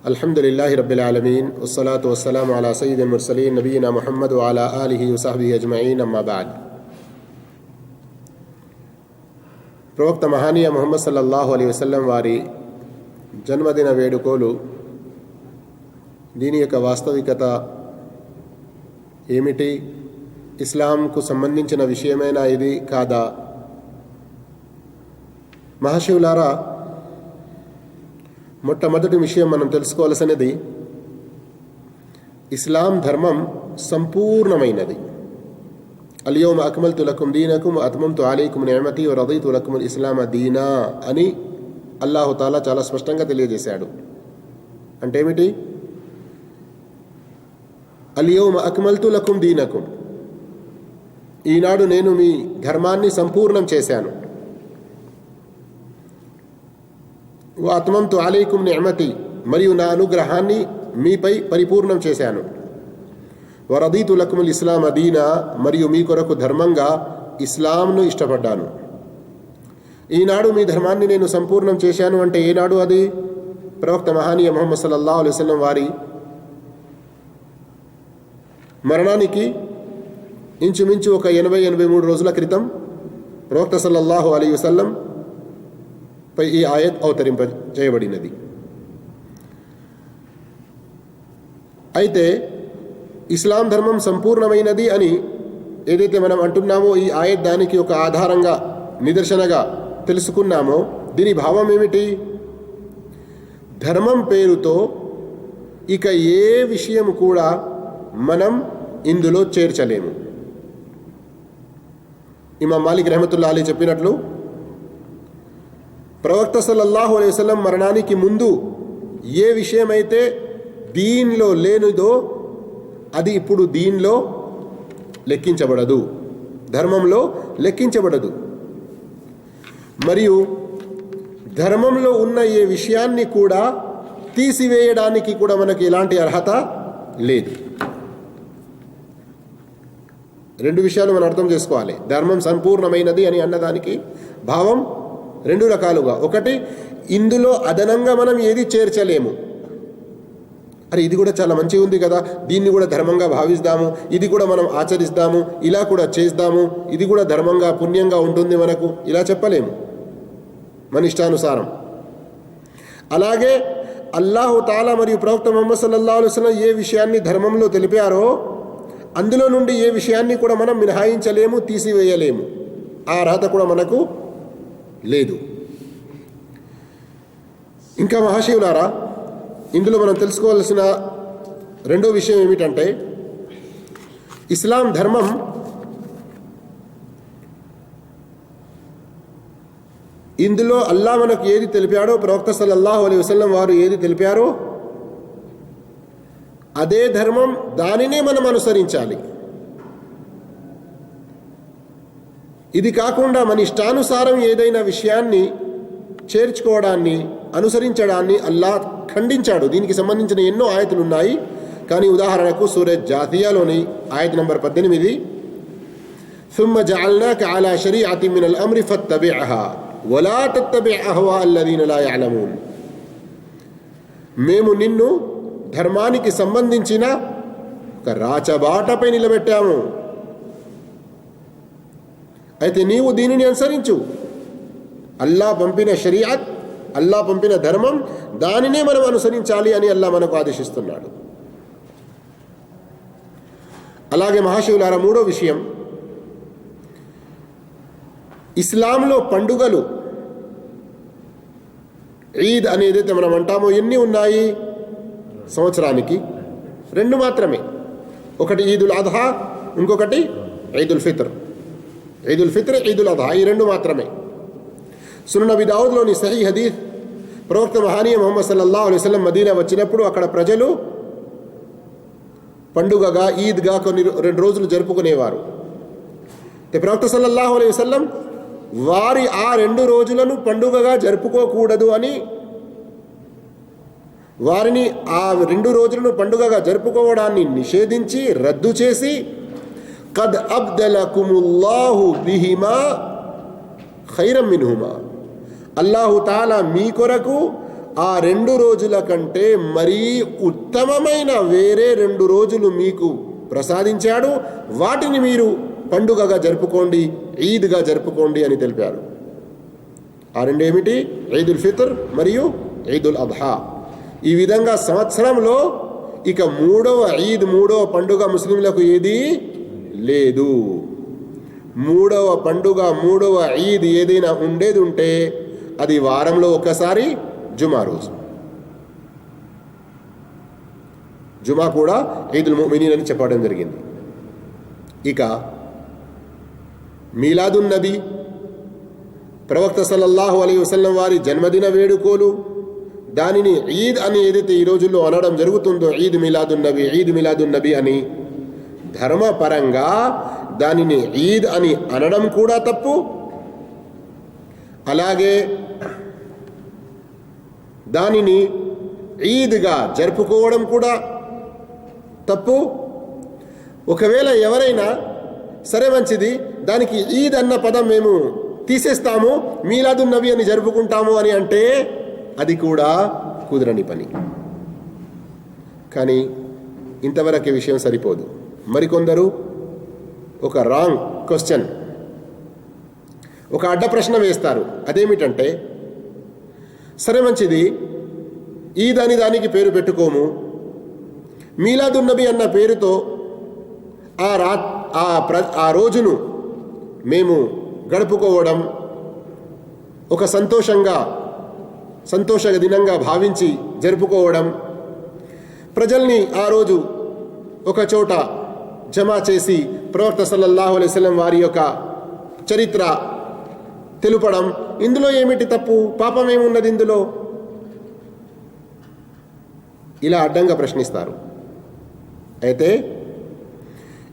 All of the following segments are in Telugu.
అల్హమ్దులిల్లాహి రబ్బిల్ ఆలమీన్ వస్సలాతు వస్సలాము అలా సయ్యిదిల్ ముర్సలీన్ నబీనా ముహమ్మద్ వ అలా ఆలిహి వసహ్బిహి అజ్మఈన్ అమ్మా బఅద్. ప్రవక్త మహానీయ ముహమ్మద్ సల్లల్లాహు అలైహి వసల్లం వారి జన్మదిన వేడుకలు దీని యొక్క వాస్తవికత ఏమిటి, ఇస్లాంకు సంబంధించిన విషయమైనా ఇది కాదా? మహాశివులారా, మొట్టమొదటి విషయం మనం తెలుసుకోవాల్సినది, ఇస్లాం ధర్మం సంపూర్ణమైనది. అల్యౌమ అక్మల్తు లకుం దీనకుం అత్మమ్తు అలైకుం నిఅమతి వ రదీతు లకుముల్ ఇస్లామ దీనా అని అల్లాహు తాలా చాలా స్పష్టంగా తెలియజేశాడు. అంటే ఏమిటి? అల్యౌమ అక్మల్తు లకుం దీనకుం, ఈనాడు నేను మీ ధర్మాన్ని సంపూర్ణం చేశాను. అత్మమ్తు అలైకుం నిఅమతి, మరియు నా అనుగ్రహాన్ని మీపై పరిపూర్ణం చేశాను. వరదీతు లకుముల్ ఇస్లామ దీనా, మరియు మీ కొరకు ధర్మంగా ఇస్లాంను ఇష్టపడ్డాను. ఈనాడు మీ ధర్మాన్ని నేను సంపూర్ణం చేశాను అంటే ఏనాడు? అది ప్రవక్త మహానీయ ముహమ్మద్ సల్లల్లాహు అలైహి వసల్లం వారి మరణానికి ఇంచుమించు ఒక 80-83 రోజుల క్రితం ప్రవక్త సల్లల్లాహు అలైహి వసల్లం పై ఈ ఆయత్ అవతరింప చేయబడినది. అయితే ఇస్లాం ధర్మం సంపూర్ణమైనది అని ఏదైతే మనం అంటున్నామో, ఈ ఆయత్ దానికి ఒక ఆధారంగా, నిదర్శనగా తెలుసుకున్నామో, దీని భావం ఏమిటి? ధర్మం పేరుతో ఇక ఏ విషయం కూడా మనం ఇందులో చేర్చలేము. ఇమాం మాలిక్ రహమతుల్లాహి అలైహి చెప్పినట్లు, ప్రవక్త సల్లల్లాహు అలైహి వసల్లం మరణానికి ముందు ఏ విషయమైతే దీనిలో లేనిదో అది ఇప్పుడు దీనిలో లెక్కించబడదు, ధర్మంలో లెక్కించబడదు. మరియు ధర్మంలో ఉన్న ఏ విషయాన్ని కూడా తీసివేయడానికి కూడా మనకి ఎలాంటి అర్హత లేదు. రెండు విషయాలు మనం అర్థం చేసుకోవాలి. ధర్మం సంపూర్ణమైనది అని అన్నదానికి భావం రెండు రకాలుగా. ఒకటి, ఇందులో అదనంగా మనం ఏది చేర్చలేము. అరే, ఇది కూడా చాలా మంచిగా ఉంది కదా, దీన్ని కూడా ధర్మంగా భావిస్తాము, ఇది కూడా మనం ఆచరిస్తాము, ఇలా కూడా చేస్తాము, ఇది కూడా ధర్మంగా పుణ్యంగా ఉంటుంది మనకు, ఇలా చెప్పలేము మన ఇష్టానుసారం. అలాగే అల్లాహు తాలా మరియు ప్రవక్త ముహమ్మద్ సల్లల్లాహు అలైహి వసల్లం ఏ విషయాన్ని ధర్మంలో తెలిపారో అందులో నుండి ఏ విషయాన్ని కూడా మనం మినహాయించలేము, తీసివేయలేము. ఆ అర్హత కూడా మనకు లేదు. ఇంకా మహాశివులారా, ఇందులో మనం తెలుసుకోవాల్సిన రెండో విషయం ఏమిటంటే, ఇస్లాం ధర్మం ఇందులో అల్లా మనకు ఏది తెలిపాడో, ప్రవక్త సల్లల్లాహు అలైహి వసల్లం వారు ఏది తెలిపారో అదే ధర్మం, దానినే మనం అనుసరించాలి. ఇది కాకుండా మన ఇష్టానుసారం ఏదైనా విషయాన్ని చేర్చుకోవడాన్ని, అనుసరించడాన్ని అల్లా ఖండించాడు. దీనికి సంబంధించిన ఎన్నో ఆయతులు ఉన్నాయి. కానీ ఉదాహరణకు సూరజ్ జాతియాలోని ఆయత్ నంబర్ 18, ثم جعلناك على شريعة من الأمر فاتبعها ولا تتبع أهواء الذين لا يعلمون. మేము నిన్ను ధర్మానికి సంబంధించిన ఒక రాచబాటపై నిలబెట్టాము, అయితే నీవు దీనిని అనుసరించు. అల్లా పంపిన షరీఅత్, అల్లా పంపిన ధర్మం, దానినే మనం అనుసరించాలి అని అల్లా మనకు ఆదేశిస్తున్నాడు. అలాగే మహాశివులారా, మూడో విషయం, ఇస్లాంలో పండుగలు, ఈద్ అనేదైతే మనం అంటామో, ఎన్ని ఉన్నాయి? సంవత్సరానికి 2 మాత్రమే. ఒకటి ఈదుల్ అద్హా, ఇంకొకటి ఈదుల్ ఫిత్ర్. ఈదుల్ ఫిత్ర్, ఈదుల్ అద్హా, ఈ 2 మాత్రమే. సునన్ అబీ దావుద్లోని సహీ హదీస్, ప్రవక్త మహానీయ ముహమ్మద్ సల్లల్లాహు అలైహి వసల్లం మదీనా వచ్చినప్పుడు అక్కడ ప్రజలు పండుగగా, ఈద్గా కొన్ని 2 రోజులు జరుపుకునేవారు. ప్రవక్త సల్లల్లాహు అలైహి వసల్లం వారి ఆ 2 రోజులను పండుగగా జరుపుకోకూడదు అని, వారిని ఆ 2 రోజులను పండుగగా జరుపుకోవడాన్ని నిషేధించి, రద్దు చేసి, కద్ అబ్దలకుముల్లాహు బిహిమా ఖైరం మిన్హుమా, అల్లాహు తాలా మీ కొరకు ఆ 2 రోజుల కంటే మరీ ఉత్తమమైన వేరే 2 రోజులు మీకు ప్రసాదించాడు, వాటిని మీరు పండుగగా జరుపుకోండి, ఈద్గా జరుపుకోండి అని తెలిపారు. ఆ 2 ఏమిటి? ఈదుల్ ఫిత్ర్ మరియు ఈదుల్ అద్హా. ఈ విధంగా సంవత్సరంలో ఇక 3వ ఈద్, 3వ పండుగ ముస్లింలకు ఏది లేదు. 3వ పండుగ, 3వ ఈద్ ఏదైనా ఉండేది ఉంటే అది వారంలో ఒకసారి జుమా రోజు. జుమా కూడా ఈదుల్ ముమినీన్ అని చెప్పడం జరిగింది. ఇక మీలాదున్ నబీ, ప్రవక్త సల్లల్లాహు అలైహి వసల్లం వారి జన్మదిన వేడుకోలు, దానిని ఈద్ అని ఏదైతే ఈ రోజుల్లో అనడం జరుగుతుందో, ఈద్ మిలాదున్ నబీ, ఈద్ మిలాదున్ నబీ అని, ధర్మపరంగా దానిని ఈద్ అని అనడం కూడా తప్పు. అలాగే దానిని ఈద్గా జరుపుకోవడం కూడా తప్పు. ఒకవేళ ఎవరైనా సరే మంచిది, దానికి ఈద్ అన్న పదం మేము తీసేస్తాము, మీలాదున్ నబీ అని జరుపుకుంటాము అని అంటే అది కూడా కుదరని పని. కానీ ఇంతవరకు విషయం సరిపోదు. మరికొందరు ఒక రాంగ్ క్వశ్చన్, ఒక అడ్డ ప్రశ్న వేస్తారు. అదేమిటంటే, సరే మంచిది, ఈద్ అని దానికి పేరు పెట్టుకోము, మీలాదున్ నబీ అన్న పేరుతో ఆ రోజును మేము గడుపుకోవడం ఒక సంతోష దినంగా భావించి జరుపుకోవడం, ప్రజల్ని ఆ రోజు ఒక చోట జమా చేసి ప్రవక్త సల్లల్లాహు అలైహి వసల్లం వారి యొక్క చరిత్ర తెలుపడం, ఇందులో ఏమిటి తప్పు? పాపం ఏమున్నది ఇందులో? ఇలా అడ్డంగా ప్రశ్నిస్తారు. అయితే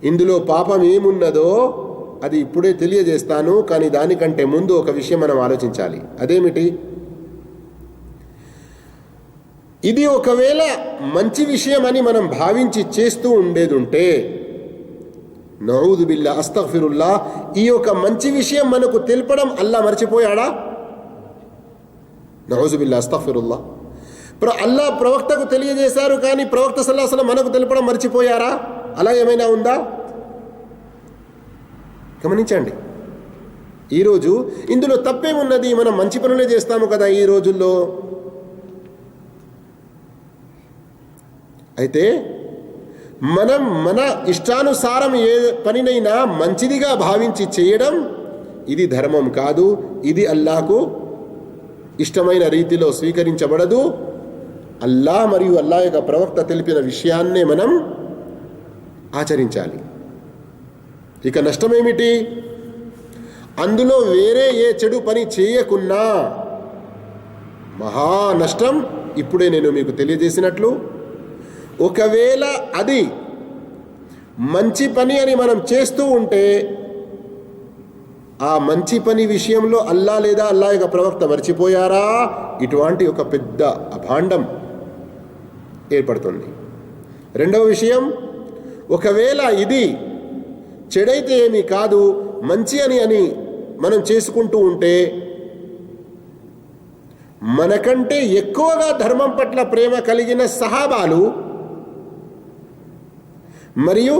ఇందులో పాపం ఏమున్నదో అది ఇప్పుడే తెలియజేస్తాను. కానీ దానికంటే ముందు ఒక విషయం మనం ఆలోచించాలి. అదేమిటి? ఇది ఒకవేళ మంచి విషయం అని మనం భావించి చేస్తూ ఉండేది ఉంటే, నఊదు బిల్లా, అస్తగ్ఫిరుల్లా, ఈ యొక్క మంచి విషయం మనకు తెలపడం అల్లా మర్చిపోయాడా? నఊదు బిల్లా, అస్తగ్ఫిరుల్లా. అల్లా ప్రవక్తకు తెలియజేశారు, కానీ ప్రవక్త సల్లల్లాహు అలైహి వసల్లం మనకు తెలపడం మర్చిపోయారా? అలా ఏమైనా ఉందా? గమనించండి. ఈరోజు ఇందులో తప్పేమున్నది? మనం మంచి పనులే చేస్తాము కదా ఈ రోజుల్లో. అయితే మనం మన ఇష్టానుసారం ఏ పనినైనా మంచిదిగా భావించి చేయడం ఇది ధర్మం కాదు. ఇది అల్లాహకు ఇష్టమైన రీతిలో స్వీకరించబడదు. అల్లా మరియు అల్లా యొక్క ప్రవక్త తెలిపిన విషయాన్నే మనం ఆచరించాలి. ఇక నష్టమేమిటి? అందులో వేరే ఏ చెడు పని చేయకున్నా మహా నష్టం. ఇప్పుడే నేను మీకు తెలియజేసినట్లు, ఒకవేళ అది మంచి పని అని మనం చేస్తూ ఉంటే ఆ మంచి పని విషయంలో అల్లా లేదా అల్లా యొక్క ప్రవక్త మర్చిపోయారా? ఇటువంటి ఒక పెద్ద అభాండం ఏర్పడుతుంది. రెండవ విషయం, ఒకవేళ ఇది చెడైతే ఏమీ కాదు, మంచి అని మనం చేసుకుంటూ ఉంటే మనకంటే ఎక్కువగా ధర్మం పట్ల ప్రేమ కలిగిన సహాబాలు మరియు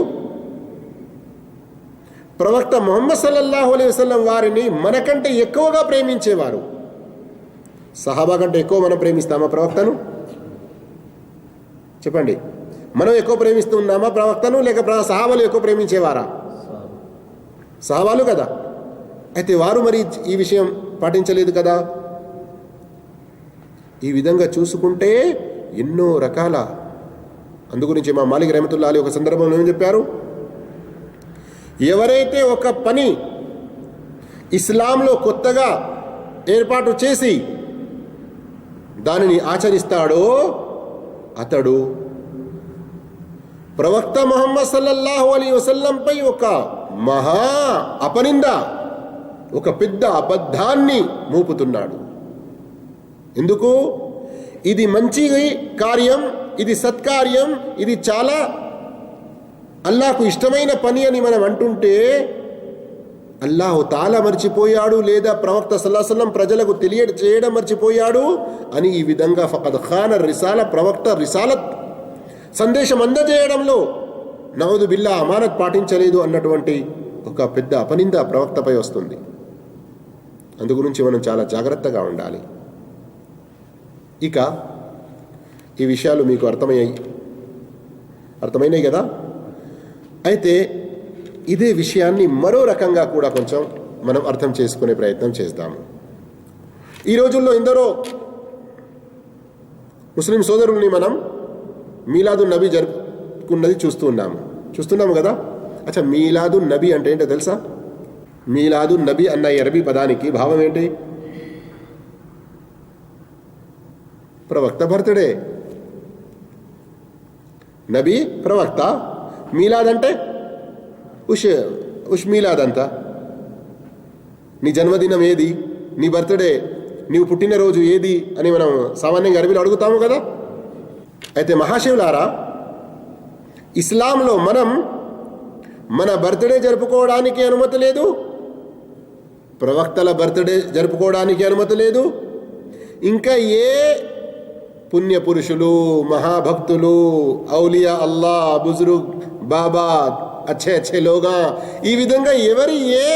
ప్రవక్త ముహమ్మద్ సల్లల్లాహు అలైహి వసల్లం వారిని మనకంటే ఎక్కువగా ప్రేమించేవారు. సహాబా కంటే ఎక్కువ మనం ప్రేమిస్తామా ప్రవక్తను? చెప్పండి. మనం ఎక్కువ ప్రేమిస్తున్నామా ప్రవక్తను, లేక సహాబాలు ఎక్కువ ప్రేమించేవారా? సహాబాలు కదా. అయితే వారు మరి ఈ విషయం పాటించలేదు కదా. ఈ విధంగా చూసుకుంటే ఎన్నో రకాల, అందుగురించి మా మాలిక్ రహమతుల్లాహి అలైహి ఒక సందర్భంలో ఏం చెప్పారు? ఎవరైతే ఒక పని ఇస్లాంలో కొత్తగా ఏర్పాటు చేసి దానిని ఆచరిస్తాడో అతడు ప్రవక్త ముహమ్మద్ సల్లల్లాహు అలైహి వసల్లంపై ఒక మహా అపనింద, ఒక పెద్ద అబద్ధాన్ని మోపుతున్నాడు. ఎందుకు? ఇది మంచి కార్యం, ఇది సత్కార్యం, ఇది చాలా అల్లాహకు ఇష్టమైన పని అని మనం అంటుంటే అల్లాహు తాలా మర్చిపోయాడు లేదా ప్రవక్త సల్లల్లాహు అలైహి వసల్లం ప్రజలకు తెలియజేయడం మర్చిపోయాడు అని ఈ విధంగా ఫఖద్ ఖాన రిసాల ప్రవక్త రిసాలత్ సందేశం అందజేయడంలో నౌదు బిల్లా అమానత్ పాటించలేదు అన్నటువంటి ఒక పెద్ద అపనింద ప్రవక్తపై వస్తుంది. అందుగురించి మనం చాలా జాగ్రత్తగా ఉండాలి. ఇక ఈ విషయాలు మీకు అర్థమైనాయి కదా. అయితే ఇదే విషయాన్ని మరో రకంగా కూడా కొంచెం మనం అర్థం చేసుకునే ప్రయత్నం చేద్దాము. ఈ రోజుల్లో ఎందరో ముస్లిం సోదరుల్ని మనం మీలాదున్ నబీ జరుపుకున్నది చూస్తున్నాము కదా. అచ్చా, మీలాదున్ నబీ అంటే ఏంటో తెలుసా? మీలాదున్ నబీ అన్న ఈ అరబీ పదానికి భావం ఏంటి? ప్రవక్త బర్త్డే. నబీ ప్రవక్త, మీలాద్ అంటే ఉష్ మీలాద్ అంతా. నీ జన్మదినం ఏది, నీ బర్త్డే, నీవు పుట్టినరోజు ఏది అని మనం సామాన్యంగా అరబీలో అడుగుతాము కదా. అయితే మహాశివులారా, ఇస్లాంలో మనం మన బర్త్డే జరుపుకోవడానికి అనుమతి లేదు, ప్రవక్తల బర్త్డే జరుపుకోవడానికి అనుమతి లేదు, ఇంకా ఏ పుణ్యపురుషులు, మహాభక్తులు, ఔలియా అల్లా, బుజుర్గ్, బాబా, అచ్చే లోగా, ఈ విధంగా ఎవరి ఏ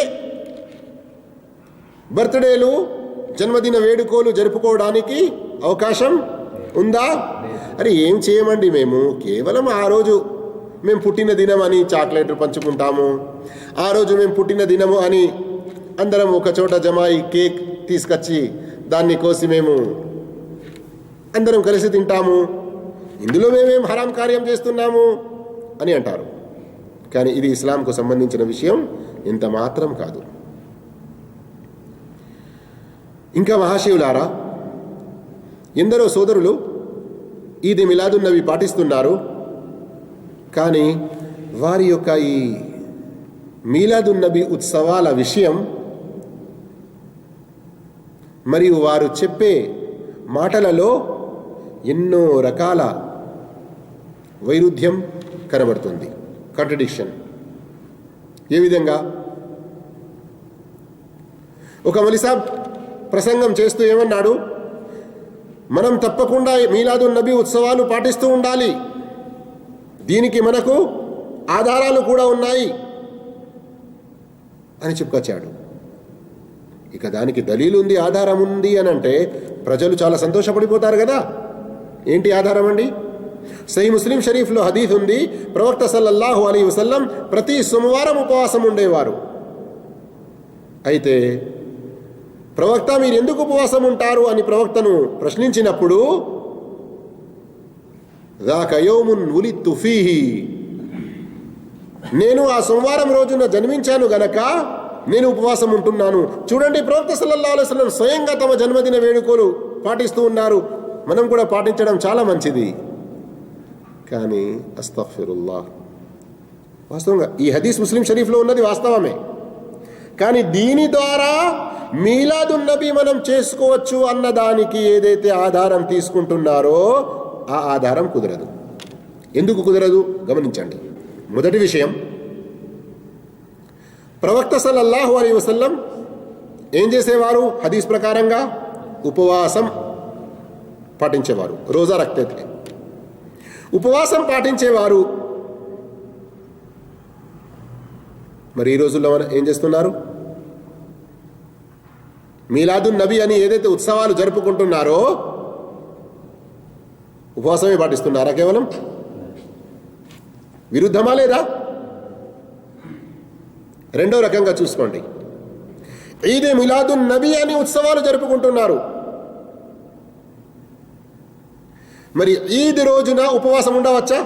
బర్త్డేలు, జన్మదిన వేడుకోలు జరుపుకోవడానికి అవకాశం ఉందా? అరే ఏం చేయమండి, మేము కేవలం ఆ రోజు మేము పుట్టిన దినం అని చాక్లెట్లు పంచుకుంటాము, ఆ రోజు మేము పుట్టిన దినము అని అందరం ఒక చోట జమాయి కేక్ తీసుకొచ్చి దాన్ని కోసి మేము అందరం కలిసి తింటాము, ఇందులో మేమేం హరాం కార్యం చేస్తున్నాము అని అంటారు. కానీ ఇది ఇస్లాంకు సంబంధించిన విషయం ఎంత మాత్రం కాదు. ఇంకా మహాశివులారా, ఎందరో సోదరులు ఈద్ మిలాదున్ నబీ పాటిస్తున్నారు. కానీ వారి యొక్క ఈ మీలాదున్ నబీ ఉత్సవాల విషయం మరియు వారు చెప్పే మాటలలో ఎన్నో రకాల వైరుధ్యం కనబడుతుంది, కాంట్రడిక్షన్. ఏ విధంగా? ఒక మలిసాబ్ ప్రసంగం చేస్తూ ఏమన్నాడు? మనం తప్పకుండా మీలాదున్ నబీ ఉత్సవాలు పాటిస్తూ ఉండాలి, దీనికి మనకు ఆధారాలు కూడా ఉన్నాయి అని చెప్పుకొచ్చాడు. ఇక దానికి దలీలు ఉంది, ఆధారం ఉంది అని అంటే ప్రజలు చాలా సంతోషపడిపోతారు కదా. ఏంటి ఆధారం అండి? సహీ ముస్లిం షరీఫ్లో హదీస్ ఉంది, ప్రవక్త సల్లల్లాహు అలైహి వసల్లం ప్రతి సోమవారం ఉపవాసం ఉండేవారు. అయితే ప్రవక్త, మీరు ఎందుకు ఉపవాసం ఉంటారు అని ప్రవక్తను ప్రశ్నించినప్పుడు, ذاك يوم ولدت فيه, నేను ఆ సోమవారం రోజున జన్మించాను గనక నేను ఉపవాసం ఉంటున్నాను. చూడండి, ప్రవక్త సల్లల్లాహు అలైహి వసల్లం స్వయంగా తమ జన్మదిన వేడుకలు పాటిస్తూ ఉన్నారు. మనం కూడా పాటించడం చాలా మంచిది. కానీ అస్తగ్ఫిరుల్లాహ్, వాస్తవంగా ఈ హదీస్ ముస్లిం షరీఫ్లో ఉన్నది వాస్తవమే. కానీ దీని ద్వారా మీలాదున్ నబీ మనం చేసుకోవచ్చు అన్నదానికి ఏదైతే ఆధారం తీసుకుంటున్నారో ఆ ఆధారం కుదరదు. ఎందుకు కుదరదు గమనించండి. మొదటి విషయం, ప్రవక్త సల్లల్లాహు అలైహి వసల్లం ఏం చేసేవారు? హదీస్ ప్రకారంగా ఉపవాసం పాటించేవారు, రోజా రక్తే ఉపవాసం పాటించేవారు. మరి ఈ రోజుల్లో ఏం చేస్తున్నారు? మీలాదున్ నబీ అని ఏదైతే ఉత్సవాలు జరుపుకుంటున్నారో ఉపవాసమే పాటిస్తున్నారా? కేవలం విరుద్ధమా లేదా? రెండో రకంగా చూసుకోండి, ఈద్ మిలాదున్ నబీ అని ఉత్సవాలు జరుపుకుంటున్నారు. మరి ఈద్ రోజున ఉపవాసం ఉండవచ్చా?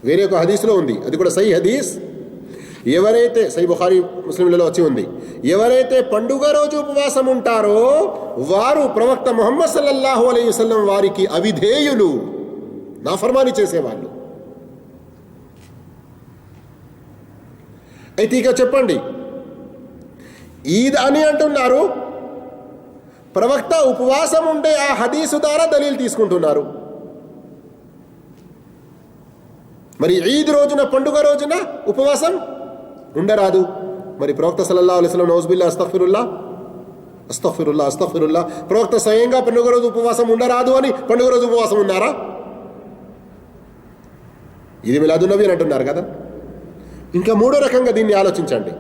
వేరే ఒక హదీస్లో ఉంది, అది కూడా సహీ హదీస్. ఎవరైతే సహీ బుఖారీ ముస్లింలలో వచ్చి ఉంది, ఎవరైతే పండుగ రోజు ఉపవాసం ఉంటారో వారు ప్రవక్త ముహమ్మద్ సల్లల్లాహు అలైహి వసల్లం వారికి అవిధేయులు, నాఫర్మాని చేసేవాళ్ళు. అయితే ఇక చెప్పండి, ఈద్ అని అంటున్నారు, ప్రవక్త ఉపవాసం ఉండే ఆ హదీసు ద్వారా దలీల్ తీసుకుంటున్నారు. మరి ఈద్ రోజున, పండుగ రోజున ఉపవాసం ఉండరాదు. మరి ప్రవక్త సల్లల్లాహు అలైహి వసల్లం నౌజుబిల్లా అస్తగ్ఫిరుల్లా అస్తగ్ఫిరుల్లా అస్తగ్ఫిరుల్లా ప్రవక్త స్వయంగా పండుగ రోజు ఉపవాసం ఉండరాదు అని పండుగ రోజు ఉపవాసం ఉన్నారా? ఇది మిలాదున్ నబీ అని అంటున్నారు కదా. ఇంకా మూడో రకంగా దీన్ని ఆలోచించండి.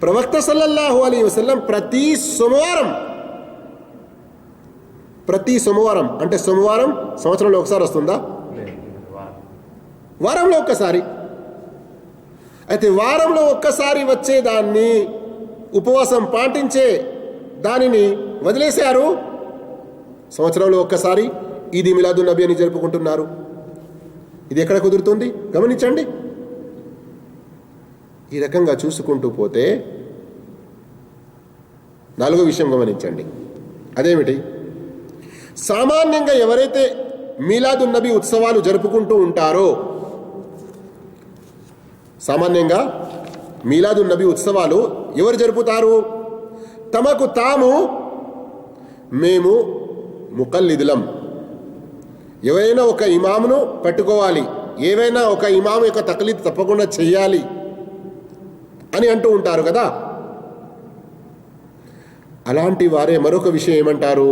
ప్రవక్త సల్లల్లాహు అలైహి వసల్లం ప్రతి సోమవారం అంటే సోమవారం సంవత్సరంలో ఒకసారి వస్తుందా? వారంలో ఒక్కసారి. అయితే వారంలో ఒక్కసారి వచ్చేదాన్ని ఉపవాసం పాటించే దానిని వదిలేశారు. సంవత్సరంలో ఒక్కసారి ఈద్ మిలాదున్ నబీ అని జరుపుకుంటున్నారు. ఇది ఎక్కడ కుదురుతుంది? గమనించండి. ఈ రకంగా చూసుకుంటూ పోతే నాలుగో విషయం గమనించండి. అదేమిటి? సామాన్యంగా ఎవరైతే మీలాదున్ నబీ ఉత్సవాలు జరుపుకుంటూ ఉంటారో, సామాన్యంగా మీలాదున్ నబీ ఉత్సవాలు ఎవరు జరుపుతారు? తమకు తాము మేము ముకల్లిదులం, ఎవరైనా ఒక ఇమామును పట్టుకోవాలి, ఏవైనా ఒక ఇమాము యొక్క తక్లీద్ తప్పకుండా చెయ్యాలి అని అంటూ ఉంటారు కదా. అలాంటి వారే మరొక విషయం ఏమంటారు?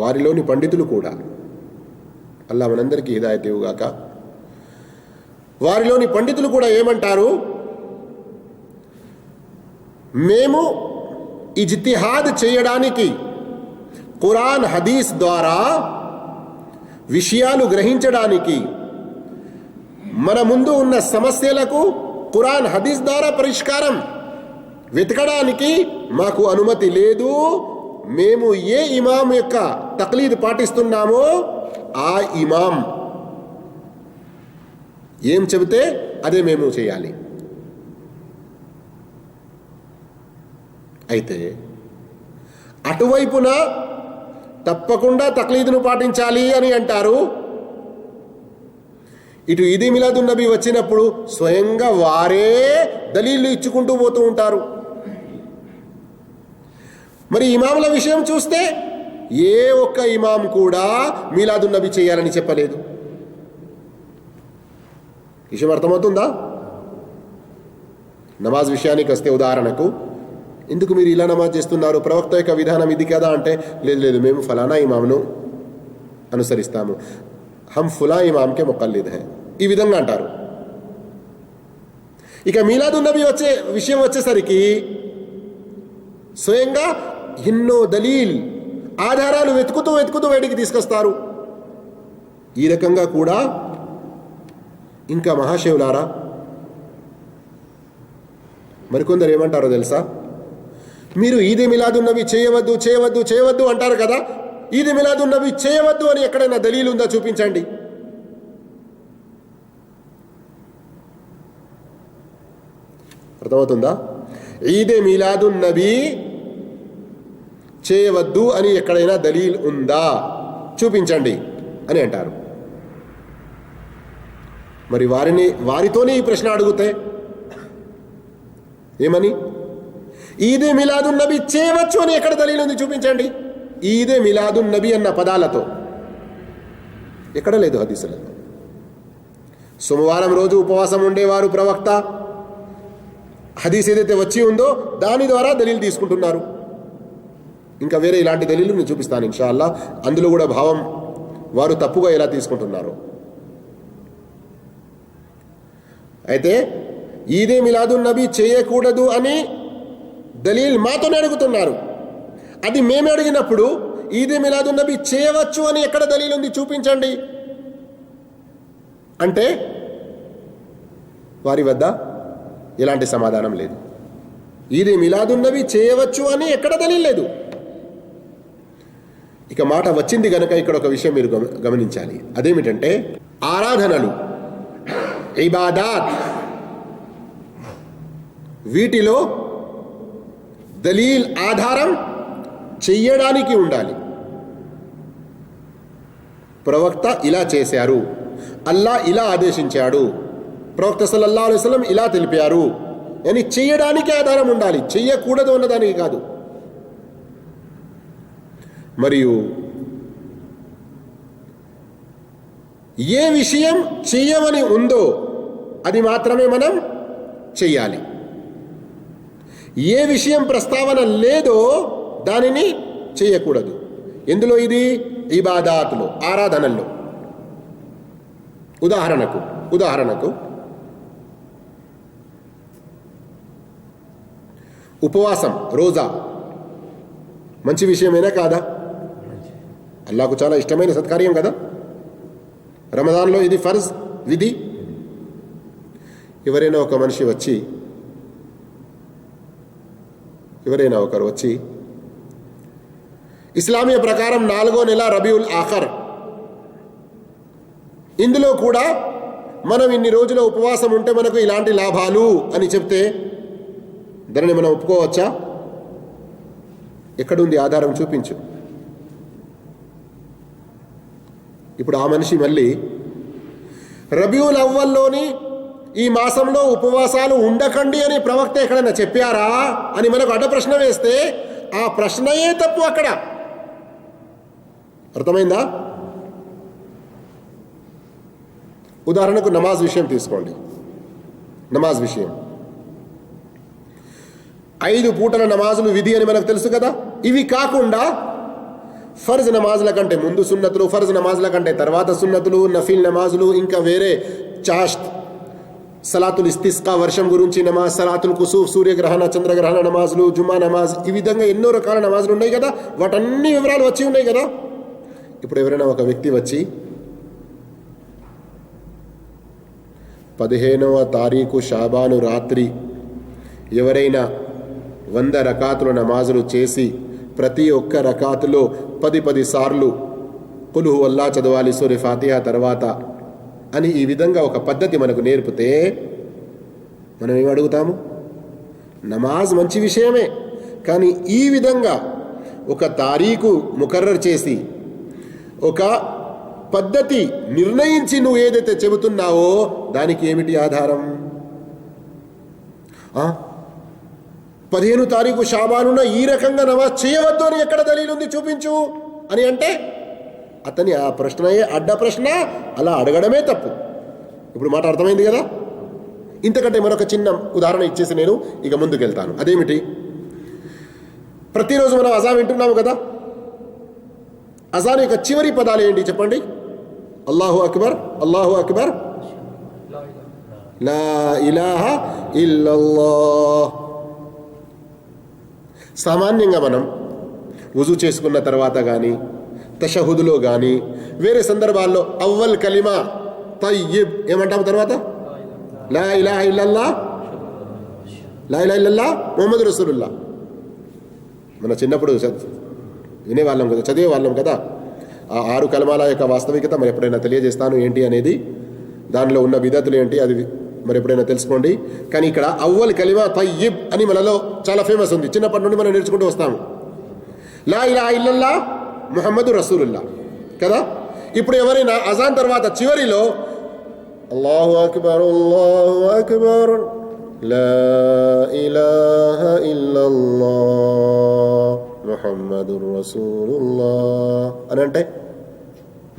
వారిలోని పండితులు కూడా, అల్లా మనందరికీ హిదాయత్ ఇవ్వుగాక, వారిలోని పండితులు కూడా ఏమంటారు? మేము ఇజ్తిహాద్ చేయడానికి ఖురాన్ హదీస్ ద్వారా విషయాలు గ్రహించడానికి, మన ముందు ఉన్న సమస్యలకు ఖురాన్ హదీస్ ద్వారా పరిష్కారం వెతకడానికి మాకు అనుమతి లేదు. మేము ఏ ఇమాం యొక్క తక్లీద్ పాటిస్తున్నామో ఆ ఇమాం ఏం చెబితే అదే మేము చేయాలి. అయితే అటువైపున తప్పకుండా తక్లీదును పాటించాలి అని అంటారు. ఇటు ఈద్ మిలాదున్ నబీ వచ్చినప్పుడు స్వయంగా వారే దలీళ్ళు ఇచ్చుకుంటూ పోతూ ఉంటారు. మరి ఇమాముల విషయం చూస్తే ఏ ఒక్క ఇమాం కూడా మీలాదున్ నబీ చేయాలని చెప్పలేదు. విషయం అర్థమవుతుందా? నమాజ్ విషయానికి వస్తే ఉదాహరణకు, ఎందుకు మీరు ఇలా నమాజ్ చేస్తున్నారు, ప్రవక్త యొక్క విధానం ఇది కదా అంటే, లేదు మేము ఫలానా ఇమాంను అనుసరిస్తాము, హమ్ ఫులా ఇమాంకే ముకల్లిద్ హై, ఈ విధంగా అంటారు. ఇక మీలాదున్ నబీ వచ్చే విషయం వచ్చేసరికి స్వయంగా ఎన్నో దలీల్ ఆధారాలు వెతుకుతూ బయటికి తీసుకొస్తారు. ఈ రకంగా కూడా ఇంకా మహాశివులారా మరికొందరు ఏమంటారో తెలుసా? మీరు ఈద్ మిలాదున్ నబీ చేయవద్దు అంటారు కదా. ఈద్ మిలాదున్ నబీ చేయవద్దు అని ఎక్కడైనా దలీల్ ఉందా? చూపించండి. అర్థమవుతుందా? ఈద్ మిలాదున్ నబీ చేయవద్దు అని ఎక్కడైనా దలీల్ ఉందా? చూపించండి అని అంటారు. మరి వారితోనే ఈ ప్రశ్న అడిగితే ఏమని? ఈద్ మిలాదున్ నబీ చేయవచ్చు అని ఎక్కడ దలీల్ ఉంది? చూపించండి. ఈద్ మిలాదున్ నబీ అన్న పదాలతో ఎక్కడ లేదు హదీసులలో. సోమవారం రోజు ఉపవాసం ఉండేవారు ప్రవక్త, హదీస్ ఏదైతే వచ్చి ఉందో దాని ద్వారా దలీల్ తీసుకుంటున్నారు. ఇంకా వేరే ఇలాంటి దలీలు నేను చూపిస్తాను ఇన్షాల్లా. అందులో కూడా భావం వారు తప్పుగా ఎలా తీసుకుంటున్నారు. అయితే ఈద్ మిలాదున్ నబీ చేయకూడదు అని దలీల్ మాతోనే అడుగుతున్నారు. అది మేమే అడిగినప్పుడు ఈద్ మిలాదున్ నబీ చేయవచ్చు అని ఎక్కడ దలీల్ ఉంది? చూపించండి అంటే వారి వద్ద ఎలాంటి సమాధానం లేదు. ఈద్ మిలాదున్ నబీ చేయవచ్చు అని ఎక్కడ దలీల్ లేదు. ఇక మాట వచ్చింది గనక ఇక్కడ ఒక విషయం మీరు గమనించాలి. అదేమిటంటే ఆరాధనలు, ఇబాదాత్, వీటిలో దలీల్ ఆధారం చెయ్యడానికి ఉండాలి. ప్రవక్త ఇలా చేశారు, అల్లా ఇలా ఆదేశించాడు, ప్రవక్త సల్లల్లాహు అలైహి వసల్లం ఇలా తెలిపారు అని చెయ్యడానికి ఆధారం ఉండాలి, చెయ్యకూడదు అన్నదానికి కాదు. మరియు ఏ విషయం చెయ్యమని ఉందో అది మాత్రమే మనం చెయ్యాలి. ఏ విషయం ప్రస్తావన లేదో దానిని చేయకూడదు. ఎందులో? ఇది ఇబాదాతులో, ఆరాధనల్లో. ఉదాహరణకు ఉపవాసం, రోజా మంచి విషయమేనా కాదా? అల్లాహకు చాలా ఇష్టమైన సత్కార్యం కదా. రమదాన్లో ఇది ఫర్జ్, విధి. ఎవరైనా ఒకరు వచ్చి ఇస్లామీయ ప్రకారం 4వ నెల రబీఉల్ ఆఖర్, ఇందులో కూడా మనం ఇన్ని రోజుల ఉపవాసం ఉంటే మనకు ఇలాంటి లాభాలు అని చెప్తే దానిని మనం ఒప్పుకోవచ్చా? ఎక్కడుంది ఆధారం? చూపించు. ఇప్పుడు ఆ మనిషి మళ్ళీ రబీఉల్ అవ్వల్లోని ఈ మాసంలో ఉపవాసాలు ఉండకండి అని ప్రవక్త ఎక్కడైనా చెప్పారా అని మనకు అడ్డ ప్రశ్న వేస్తే ఆ ప్రశ్నయే తప్పు అక్కడ. అర్థమైందా? ఉదాహరణకు నమాజ్ విషయం తీసుకోండి. నమాజ్ విషయం 5 పూటల నమాజులు విధి అని మనకు తెలుసు కదా. ఇవి కాకుండా ఫర్జ్ నమాజుల కంటే ముందు సున్నతులు, ఫర్జ్ నమాజుల కంటే తర్వాత సున్నతులు, నఫీల్ నమాజులు, ఇంకా వేరే చాష్త్, సలాతుల్ ఇస్తిస్కా వర్షం గురించి నమాజ్, సలాతుల్ కుసూఫ్ సూర్యగ్రహణ చంద్రగ్రహణ నమాజులు, జుమ్మా నమాజ్, ఈ విధంగా ఎన్నో రకాల నమాజులు ఉన్నాయి కదా. వాటన్ని వివరాలు వచ్చి ఉన్నాయి కదా. ఇప్పుడు ఎవరైనా ఒక వ్యక్తి వచ్చి 15వ తారీఖు షాబాను రాత్రి ఎవరైనా 100 రకాతుల నమాజులు చేసి ప్రతి ఒక్క రకాతులో 10 సార్లు కుల్ హువల్లా చదవాలి సూర ఫాతిహా తర్వాత అని ఈ విధంగా ఒక పద్ధతి మనకు నేర్పితే మనం ఏమి అడుగుతాము? నమాజ్ మంచి విషయమే, కానీ ఈ విధంగా ఒక తారీఖు ముకర్రర్ చేసి ఒక పద్ధతి నిర్ణయించి నువ్వు ఏదైతే చెబుతున్నావో దానికి ఏమిటి ఆధారం? 15 తారీఖు షాబానున్న ఈ రకంగా నమాజ్ చేయవద్దు అని ఎక్కడ దలీలు ఉంది చూపించు అని అంటే అతని ఆ ప్రశ్నయే అడ్డ ప్రశ్న. అలా అడగడమే తప్పు. ఇప్పుడు మాట అర్థమైంది కదా. ఇంతకంటే మరొక చిన్న ఉదాహరణ ఇచ్చేసి నేను ఇక ముందుకెళ్తాను. అదేమిటి? ప్రతిరోజు మనం అజాన్ వింటున్నాము కదా. అజాన్ యొక్క చివరి పదాలు ఏంటి చెప్పండి? అల్లాహు అక్బర్, అల్లాహు అక్బర్, లా ఇలాహా ఇల్లల్లాహ్. సామాన్యంగా మనం వుజూ చేసుకున్న తర్వాత కానీ తషహుదులో కానీ వేరే సందర్భాల్లో అవ్వల్ కలిమా తయ్యిబ్ ఏమంటాము? తర్వాత లా ఇలాహా ఇల్లల్లాహ్, లా ఇలాహా ఇల్లల్లాహ్ ముహమ్మద్ రసూలుల్లాహ్. మన చిన్నప్పుడు వినేవాళ్ళం కదా, చదివేవాళ్ళం కదా. ఆ 6 కలమాల యొక్క వాస్తవికత మరి ఎప్పుడైనా తెలియజేస్తాను ఏంటి అనేది, దానిలో ఉన్న బిదతులు ఏంటి అది మరి ఎప్పుడైనా తెలుసుకోండి. కానీ ఇక్కడ అవ్వల్ కలిమా తయ్యిబ్ అని మనలో చాలా ఫేమస్ ఉంది. చిన్నప్పటి నుండి మనం నేర్చుకుంటూ వస్తాము. లా ఇలాహా ఇల్లల్లాహ్ ముహమ్మదు రసూలుల్లాహ్ కదా. ఇప్పుడు ఎవరైనా అజాన్ తర్వాత చివరిలో అల్లాహు అక్బర్, అల్లాహు అక్బర్, లా ఇలాహా ఇల్లల్లాహ్ ముహమ్మదుర్ రసూలుల్లాహ్ అని అంటే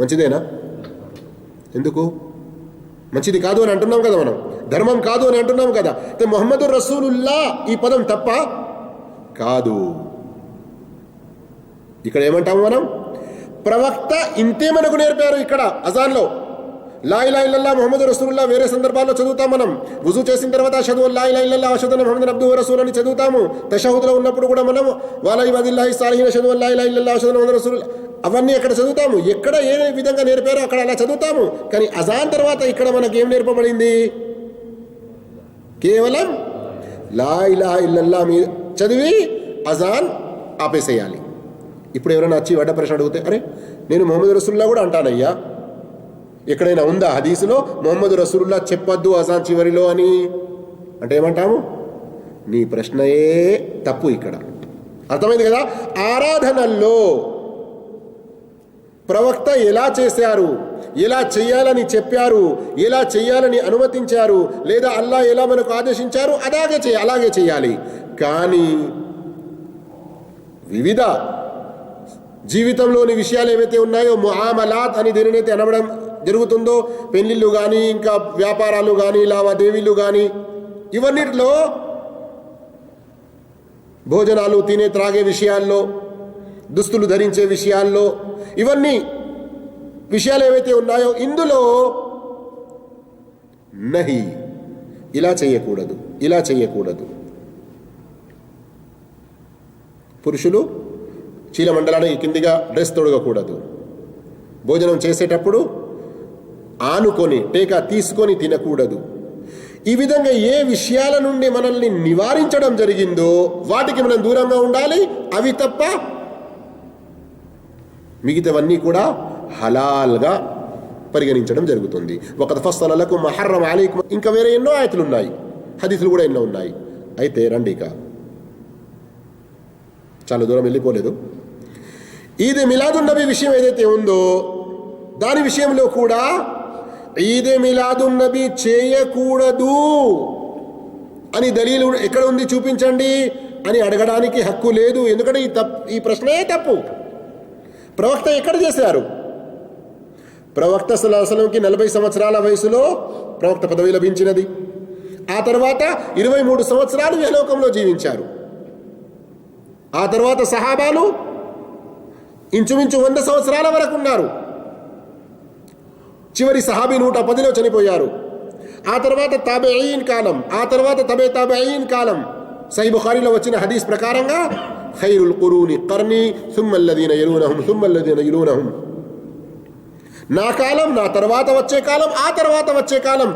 మంచిదేనా? ఎందుకు మంచిది కాదు అని అంటున్నాం కదా. మనం ధర్మం కాదు అని అంటున్నాం కదా. అయితే ముహమ్మదుర్ రసూలుల్లాహ్ ఈ పదం తప్ప కాదు. ఇక్కడ ఏమంటాము మనం? ప్రవక్త ఇంతే మనకు నేర్పారు. ఇక్కడ అజాన్లో లా ఇలాహా ఇల్లల్లాహ్ ముహమ్మదు రసూలుల్లాహ్ వేరే సందర్భాల్లో చదువుతాం. మనం వుజూ చేసిన తర్వాత అషహదు అల్లా ఇలాహా ఇల్లల్లాహ్ అషహదు అన్న ముహమ్మదన్ అబ్దుహు రసూలుహు అని చదువుతాము. తషహుద్లో ఉన్నప్పుడు కూడా మనం వాలా ఇబాదిల్లాహి సాలిహీన్ అషహదు అల్లా ఇలాహా ఇల్లల్లాహ్ అషహదు అన్న ముహమ్మదన్ రసూలుల్లాహ్ అవన్నీ ఎక్కడ చదువుతాము. ఎక్కడ ఏ విధంగా నేర్పారో అక్కడ అలా చదువుతాము. కానీ అజాన్ తర్వాత ఇక్కడ మనకి ఏం నేర్పబడింది? కేవలం లా ఇలాహా ఇల్లల్లాహ్ మీద చదివి అజాన్ ఆపేసేయాలి. ఇప్పుడు ఎవరైనా వచ్చి వడ్డ ప్రశ్న అడిగితే, అరే నేను ముహమ్మద్ రసూలుల్లాహ్ కూడా అంటానయ్యా, ఎక్కడైనా ఉందా హదీసులో ముహమ్మద్ రసూలుల్లాహ్ చెప్పొద్దు అజాన్ చివరిలో అని అంటే ఏమంటాము? నీ ప్రశ్నయే తప్పు. ఇక్కడ అర్థమైంది కదా. ఆరాధనల్లో ప్రవక్త ఎలా చేశారు, ఎలా చేయాలని చెప్పారు, ఎలా చేయాలని అనుమతించారు, లేదా అల్లాహ్ ఎలా మనకు ఆదేశించారు అలాగే చేయాలి. కానీ వివిధ జీవితంలోని విషయాలు ఏవైతే ఉన్నాయో ముఆమలాత్ అని దేనినైతే జరుగుతుందో, పెళ్లిళ్ళు కానీ ఇంకా వ్యాపారాలు కానీ లావాదేవీలు కానీ, ఇవన్నిటిలో భోజనాలు తినే త్రాగే విషయాల్లో, దుస్తులు ధరించే విషయాల్లో, ఇవన్నీ విషయాలు ఏవైతే ఉన్నాయో ఇందులో నహి, ఇలా చేయకూడదు, ఇలా చేయకూడదు. పురుషులు చీలమండలానికి కిందిగా డ్రెస్ తొడగకూడదు. భోజనం చేసేటప్పుడు ఆనుకొని టేకా తీసుకొని తినకూడదు. ఈ విధంగా ఏ విషయాల నుండి మనల్ని నివారించడం జరిగిందో వాటికి మనం దూరంగా ఉండాలి. అవి తప్ప మిగతావన్నీ కూడా హలాల్గా పరిగణించడం జరుగుతుంది. వఖద్ ఫస్సల లకుమ్ మా హర్రమ అలైకుమ్, ఇంకా వేరే ఎన్నో ఆయతులు ఉన్నాయి, హదీసులు కూడా ఎన్నో ఉన్నాయి. అయితే రండి, ఇక చాలా దూరం వెళ్ళిపోలేదు. ఈద్ మిలాదున్ నబీ విషయం ఏదైతే ఉందో దాని విషయంలో కూడా ఈద్ మిలాదున్ నబీ చేయకూడదు అని దలీలు ఎక్కడ ఉంది చూపించండి అని అడగడానికి హక్కు లేదు. ఎందుకంటే ఈ ప్రశ్నే తప్పు. ప్రవక్త ఎక్కడ చేశారు? ప్రవక్త సల్లల్లాహు అలైహి వసల్లంకి 40 సంవత్సరాల వయసులో ప్రవక్త పదవి లభించినది. ఆ తర్వాత 23 సంవత్సరాలు ఈ లోకంలో జీవించారు. ఆ తర్వాత సహాబాలు ఇంచుమించు 100 సంవత్సరాల వరకు ఉన్నారు. చివరి సహాబీ 110లో చనిపోయారు. ఆ తర్వాత తాబెయీన్ కాలం, ఆ తర్వాత తాబెయీన్ కాలం. సహీహ్ బుఖారీలో వచ్చిన హదీస్ ప్రకారంగా ఖైరుల్ ఖురూని ఖర్నీ సుమ్మ అల్లదీన యలూనహుం సుమ్మ అల్లదీన యలూనహుం, నా కాలం, నా తర్వాత వచ్చే కాలం, ఆ తర్వాత వచ్చే కాలం,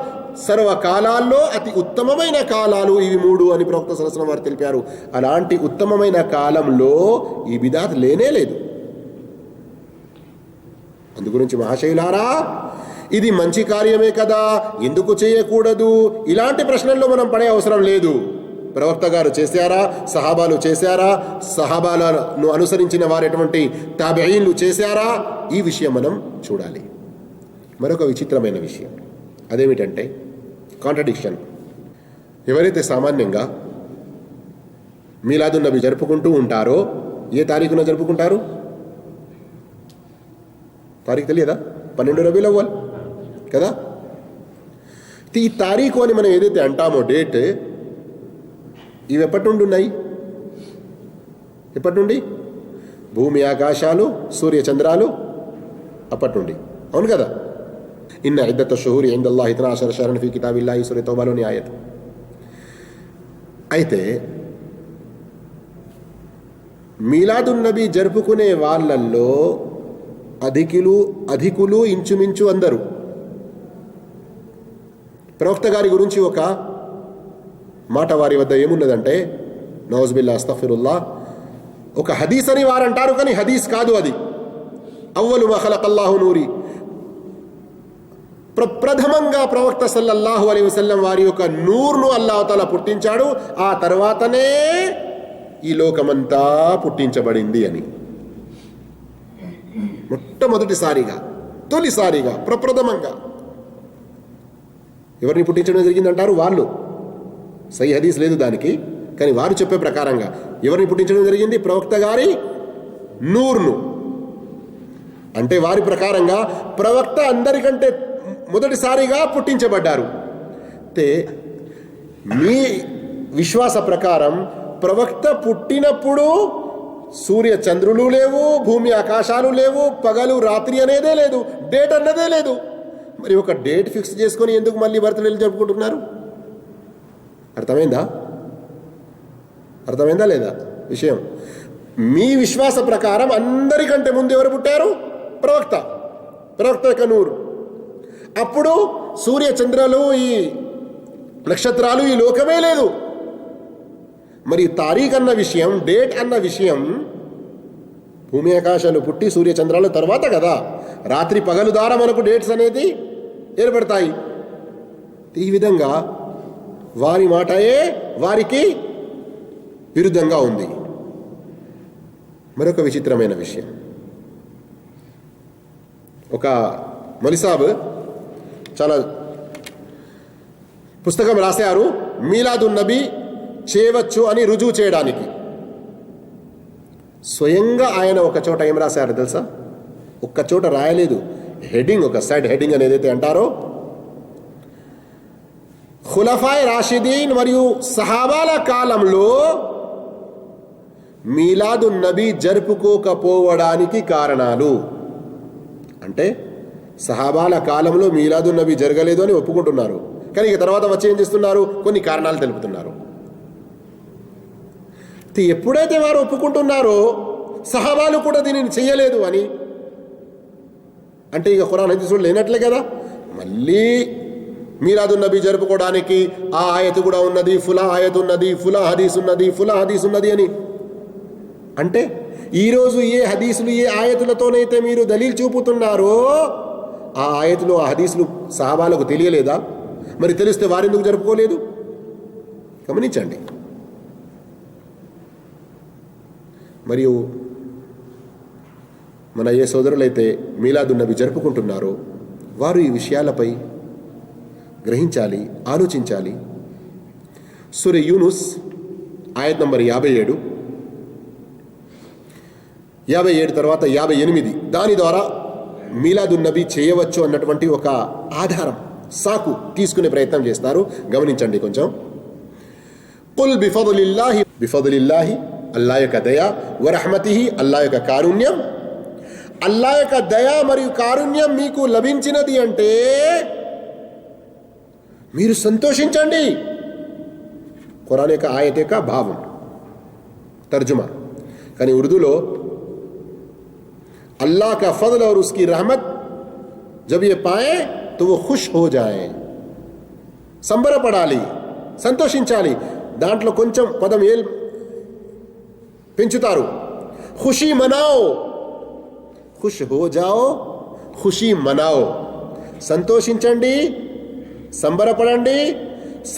సర్వకాలాల్లో అతి ఉత్తమమైన కాలాలు ఇవి 3 అని ప్రవక్త సల్లల్లాహు అలైహి వసల్లం వారు తెలిపారు. అలాంటి ఉత్తమమైన కాలంలో ఈ బిదాత్ లేనే లేదు. అందుగురించి మహాశయులారా, ఇది మంచి కార్యమే కదా, ఎందుకు చేయకూడదు, ఇలాంటి ప్రశ్నల్లో మనం పడే అవసరం లేదు. ప్రవక్త గారు చేశారా? సహాబాలు చేశారా? సహాబాలను అనుసరించిన వారెటువంటి తాబెయీన్లు చేశారా? ఈ విషయం మనం చూడాలి. మరొక విచిత్రమైన విషయం అదేమిటంటే కాంట్రడిక్షన్. ఎవరైతే సామాన్యంగా మీలాదున్ నబీ జరుపుకుంటూ ఉంటారో ఏ తారీఖున జరుపుకుంటారు? తారీఖు తెలియదా? 12 రబీఉల్ అవ్వల్ కదా. ఈ తారీఖు అని మనం ఏదైతే అంటామో డేట్, ఇవి ఎప్పటి నుండి ఉన్నాయి? ఎప్పటి నుండి? భూమి ఆకాశాలు సూర్య చంద్రాలు అప్పటి నుండి, అవును కదా. ఇన్న ఇద్దత షుహూరి ఇందల్లాహి 12 షహరన్ ఫీ కితాబిల్లాహి సూర తౌబాలోని ఆయత్. అయితే మీలాదున్ నబీ జరుపుకునే వాళ్ళల్లో అధికులు ఇంచుమించు అందరూ ప్రవక్త గారి గురించి ఒక మాట వారి వద్ద ఏమున్నదంటే, నౌజుబిల్లా అస్తగ్ఫిరుల్లాహ్, ఒక హదీస్ అని వారు అంటారు, కానీ హదీస్ కాదు అది. అవ్వలు మా ఖలకల్లాహు నూరి, ప్రథమంగా ప్రవక్త సల్లల్లాహు అలైహి వసల్లం వారి యొక్క నూర్ను అల్లాహు తఆలా పుట్టించాడు, ఆ తర్వాతనే ఈ లోకమంతా పుట్టించబడింది అని. మొట్టమొదటిసారిగా, తొలిసారిగా, ప్రప్రథమంగా ఎవరిని పుట్టించడం జరిగిందంటారు వాళ్ళు. సహీ హదీస్ లేదు దానికి, కానీ వారు చెప్పే ప్రకారంగా ఎవరిని పుట్టించడం జరిగింది? ప్రవక్త గారి నూర్ను. అంటే వారి ప్రకారంగా ప్రవక్త అందరికంటే మొదటిసారిగా పుట్టించబడ్డారు. అంటే మీ విశ్వాస ప్రకారం ప్రవక్త పుట్టినప్పుడు సూర్య చంద్రులు లేవు, భూమి ఆకాశాలు లేవు, పగలు రాత్రి అనేదే లేదు, డేట్ అన్నదే లేదు. మరి ఒక డేట్ ఫిక్స్ చేసుకొని ఎందుకు మళ్ళీ బర్త్డేలు జరుపుకుంటున్నారు? అర్థమైందా లేదా విషయం? మీ విశ్వాస ప్రకారం అందరికంటే ముందు ఎవరు పుట్టారు? ప్రవక్త యొక్క నూరు. అప్పుడు సూర్య చంద్రాలు, ఈ నక్షత్రాలు, ఈ లోకమే లేదు. మరి తారీఖ్ అన్న విషయం, డేట్ అన్న విషయం భూమి ఆకాశాలు పుట్టి సూర్య చంద్రాల తర్వాత కదా. రాత్రి పగలు ద్వారా మనకు డేట్స్ అనేది ఏర్పడతాయి. ఈ విధంగా వారి మాటయే వారికి విరుద్ధంగా ఉంది. మరొక విచిత్రమైన విషయం, ఒక మలిసాబ్ చాలా పుస్తకం రాశారు మీలాదున్ నబీ చేయవచ్చు అని రుజువు చేయడానికి. స్వయంగా ఆయన ఒక చోట ఏం రాశారు తెలుసా? ఒక్క చోట రాయలేదు, హెడింగ్, ఒక సైడ్ హెడింగ్ అని ఏదైతే అంటారో, ఖులఫాయ్ రాషిదీన్ మరియు సహాబాల కాలంలో మీలాదున్ నబీ జరుపుకోకపోవడానికి కారణాలు. అంటే సహాబాల కాలంలో మీలాదున్ నబీ జరగలేదు అని ఒప్పుకుంటున్నారు, కానీ ఇక తర్వాత వచ్చి ఏం చేస్తున్నారు, కొన్ని కారణాలు తెలుపుతున్నారు. ఎప్పుడైతే వారు ఒప్పుకుంటున్నారో సహాబాలు కూడా దీనిని చెయ్యలేదు అని అంటే ఇక ఖురాన్ హదీసులు లేనట్లే కదా. మళ్ళీ మీలాదున్ నబీ జరుపుకోవడానికి ఆ ఆయతు కూడా ఉన్నది, ఫులా ఆయతు ఉన్నది, ఫులా హదీస్ ఉన్నది, ఫులా హదీస్ ఉన్నది అని అంటే ఈరోజు ఏ హదీసులు ఏ ఆయతులతోనైతే మీరు దలీల్ చూపుతున్నారో ఆ ఆయతులు ఆ హదీసులు సహాబాలకు తెలియలేదా? మరి తెలిస్తే వారెందుకు జరుపుకోలేదు? గమనించండి. మరియు మన ఏ సోదరులైతే మీలాదున్ నబీ జరుపుకుంటున్నారో వారు ఈ విషయాలపై గ్రహించాలి, ఆలోచించాలి. సూర యూనుస్ ఆయత్ నంబర్ 57 తర్వాత 58 దాని ద్వారా మీలాదున్ నబీ చేయవచ్చు అన్నటువంటి ఒక ఆధారం, సాకు తీసుకునే ప్రయత్నం చేస్తారు. గమనించండి కొంచెం. కుల్ బిఫదులిల్లాహి అల్లా యొక్క దయ, వరహ్మతిహి అల్లా యొక్క కారుణ్యం, అల్లా యొక్క దయ మరియు కారుణ్యం మీకు లభించినది అంటే మీరు సంతోషించండి. ఖురాన్ యొక్క ఆయత యొక్క భావం తర్జుమా. కానీ ఉర్దూలో अल्लाह का फजल और उसकी रहमत जब ये पाए तो वो खुश हो जाए. సంబరపడాలి, సంతోషించాలి. దాంట్లో కొంచెం పదం పెంచుతారు. ఖుషీ మనాओ, ఖుష్ హో జాओ, ఖుషీ మనాओ. సంతోషించండి, సంబరపడండి,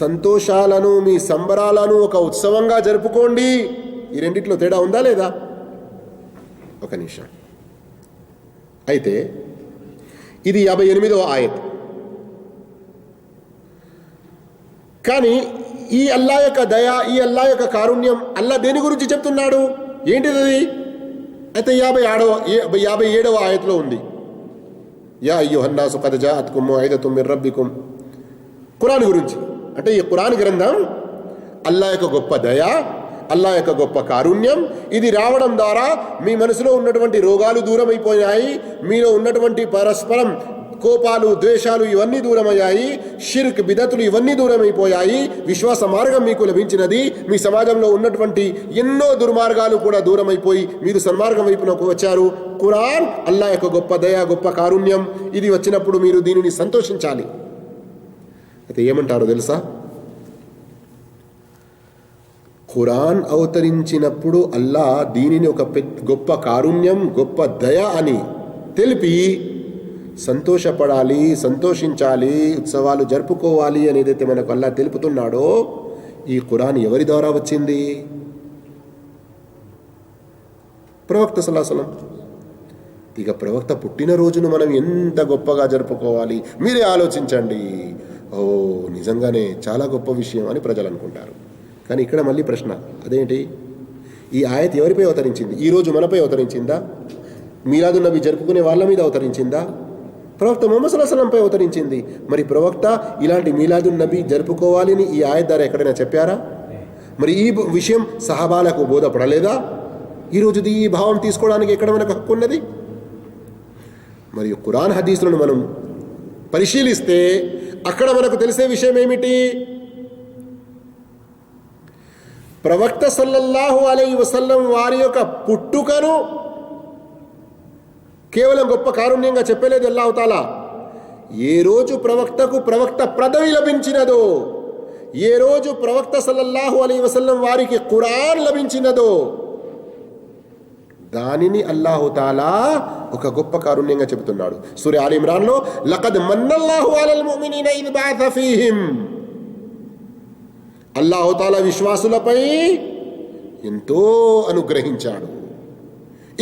సంతోషాలను మీ సంబరాలను ఒక ఉత్సవంగా జరుపుకోండి. ఈ రెండిట్లో తేడా ఉందా లేదా? ఒక నిమిషం. అయితే ఇది 58వ ఆయత్. కానీ ఈ అల్లా యొక్క దయ, ఈ అల్లా యొక్క కారుణ్యం అల్లా దేని గురించి చెప్తున్నాడు? ఏంటిది? అయితే 57వ ఆయత్లో ఉంది, యా అయ్యుహన్నాసు ఖద్ జాఅత్కుం మౌఇదతుం మిర్ రబ్బికుం. ఖురాన్ గురించి. అంటే ఈ ఖురాన్ గ్రంథం అల్లా యొక్క గొప్ప దయ, అల్లా యొక్క గొప్ప కారుణ్యం, ఇది రావడం ద్వారా మీ మనసులో ఉన్నటువంటి రోగాలు దూరం అయిపోయాయి, మీలో ఉన్నటువంటి పరస్పరం కోపాలు, ద్వేషాలు ఇవన్నీ దూరమయ్యాయి, షిర్క్, బిదతులు ఇవన్నీ దూరమైపోయాయి, విశ్వాస మార్గం మీకు లభించినది, మీ సమాజంలో ఉన్నటువంటి ఎన్నో దుర్మార్గాలు కూడా దూరమైపోయి మీరు సన్మార్గం వైపునకు వచ్చారు. ఖురాన్ అల్లా యొక్క గొప్ప దయ, గొప్ప కారుణ్యం, ఇది వచ్చినప్పుడు మీరు దీనిని సంతోషించాలి. అయితే ఏమంటారో తెలుసా? ఖురాన్ అవతరించినప్పుడు అల్లా దీనిని ఒక గొప్ప కారుణ్యం, గొప్ప దయ అని తెలిపి సంతోషపడాలి, సంతోషించాలి, ఉత్సవాలు జరుపుకోవాలి అని ఏదైతే మనకు అల్లా తెలుపుతున్నాడో ఈ ఖురాన్ ఎవరి ద్వారా వచ్చింది? ప్రవక్త సల్లల్లాహు అలైహి వసల్లం. ఇక ప్రవక్త పుట్టినరోజును మనం ఎంత గొప్పగా జరుపుకోవాలి మీరే ఆలోచించండి. ఓ నిజంగానే చాలా గొప్ప విషయం అని ప్రజలు అనుకుంటారు. కానీ ఇక్కడ మళ్ళీ ప్రశ్న, అదేంటి? ఈ ఆయత్ ఎవరిపై అవతరించింది? ఈరోజు మనపై అవతరించిందా? మీలాదున్ నబీ జరుపుకునే వాళ్ళ మీద అవతరించిందా? ప్రవక్త ముహమ్మద్ సల్లల్లాహు అలైహి వసల్లంపై అవతరించింది. మరి ప్రవక్త ఇలాంటి మీలాదున్ నబీ జరుపుకోవాలని ఈ ఆయత్ ద్వారా ఎక్కడైనా చెప్పారా? మరి ఈ విషయం సహాబాలకు బోధపడలేదా? ఈరోజు ఈ భావం తీసుకోవడానికి ఎక్కడ మనకు హక్కు ఉన్నది? మరియు ఖురాన్ హదీసులను మనం పరిశీలిస్తే అక్కడ మనకు తెలిసే విషయం ఏమిటి? ప్రవక్త సల్లల్లాహు అలైహి వసల్లం వారి యొక్క పుట్టుకను కేవలం గొప్ప కారుణ్యంగా చెప్పలేదు అల్లాహు తాలా. ఏ రోజు ప్రవక్తకు ప్రవక్త పదవి లభించినదో, ఏ రోజు ప్రవక్త సల్లల్లాహు అలైహి వసల్లం వారికి ఖురాన్ లభించినదో దానిని అల్లాహు తాలా ఒక గొప్ప కారుణ్యంగా చెబుతున్నాడు. సూరా ఆలి ఇమ్రాన్ లో లఖద్ మన్నల్లాహు అలల్ ముమినీన ఇద్ బఅథ ఫీహిం, అల్లాహు తాలా విశ్వాసులపై ఎంతో అనుగ్రహించాడు.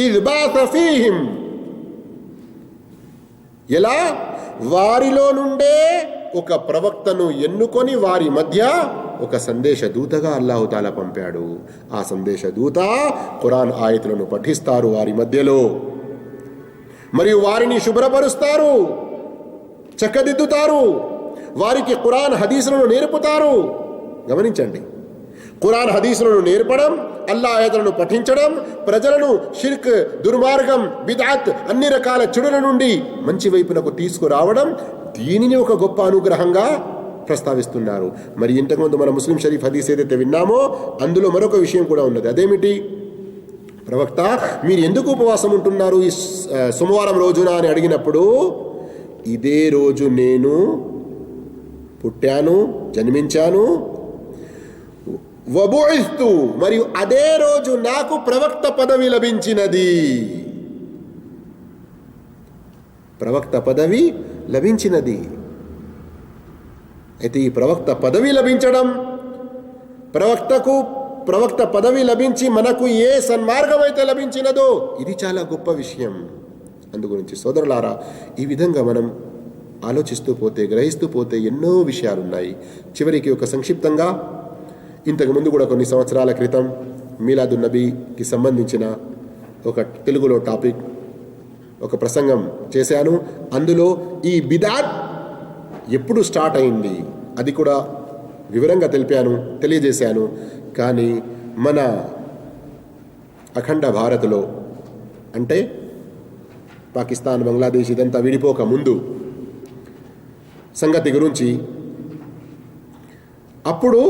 ఇద్ బఅథ ఫీహిం, ఎలా? వారిలో నుండే ఒక ప్రవక్తను ఎన్నుకొని వారి మధ్య ఒక సందేశ దూతగా అల్లాహు తాలా పంపాడు. ఆ సందేశ దూత ఖురాన్ ఆయతులను పఠిస్తారు వారి మధ్యలో. మరియు వారిని శుభ్రపరుస్తారు, చక్కదిద్దుతారు, వారికి ఖురాన్ హదీసులను నేర్పుతారు. గమనించండి, ఖురాన్ హదీసులను నేర్పడం, అల్లా ఆయతులను పఠించడం, ప్రజలను షిర్క్, దుర్మార్గం, బిద్అత్, అన్ని రకాల చెడుల నుండి మంచి వైపునకు తీసుకురావడం, దీనిని ఒక గొప్ప అనుగ్రహంగా ప్రస్తావిస్తున్నారు. మరి ఇంతకుముందు మన ముస్లిం షరీఫ్ హదీస్ ఏదైతే విన్నామో అందులో మరొక విషయం కూడా ఉన్నది. అదేమిటి? ప్రవక్త, మీరు ఎందుకు ఉపవాసం ఉంటున్నారు ఈ సోమవారం రోజున అని అడిగినప్పుడు, ఇదే రోజు నేను పుట్టాను, జన్మించాను, వబుఇస్తు, మరియు అదే రోజు నాకు ప్రవక్త పదవి లభించినది. ప్రవక్త పదవి లభించినది. అయితే ఈ ప్రవక్త పదవి లభించడం, ప్రవక్త పదవి లభించి మనకు ఏ సన్మార్గం అయితే లభించినదో ఇది చాలా గొప్ప విషయం. అందుగురించి సోదరులారా, ఈ విధంగా మనం ఆలోచిస్తూ పోతే, గ్రహిస్తూ పోతే ఎన్నో విషయాలున్నాయి. చివరికి ఒక సంక్షిప్తంగా, ఇంతకుముందు కూడా కొన్ని సంవత్సరాల క్రితం మీలాదున్ నబీకి సంబంధించిన ఒక తెలుగులో టాపిక్, ఒక ప్రసంగం చేశాను. అందులో ఈ బిదాత్ ఎప్పుడు స్టార్ట్ అయింది అది కూడా వివరంగా తెలియజేశాను. కానీ మన అఖండ భారత్లో, అంటే పాకిస్తాన్, బంగ్లాదేశ్ ఇదంతా విడిపోక ముందు సంగతి గురించి, అప్పుడు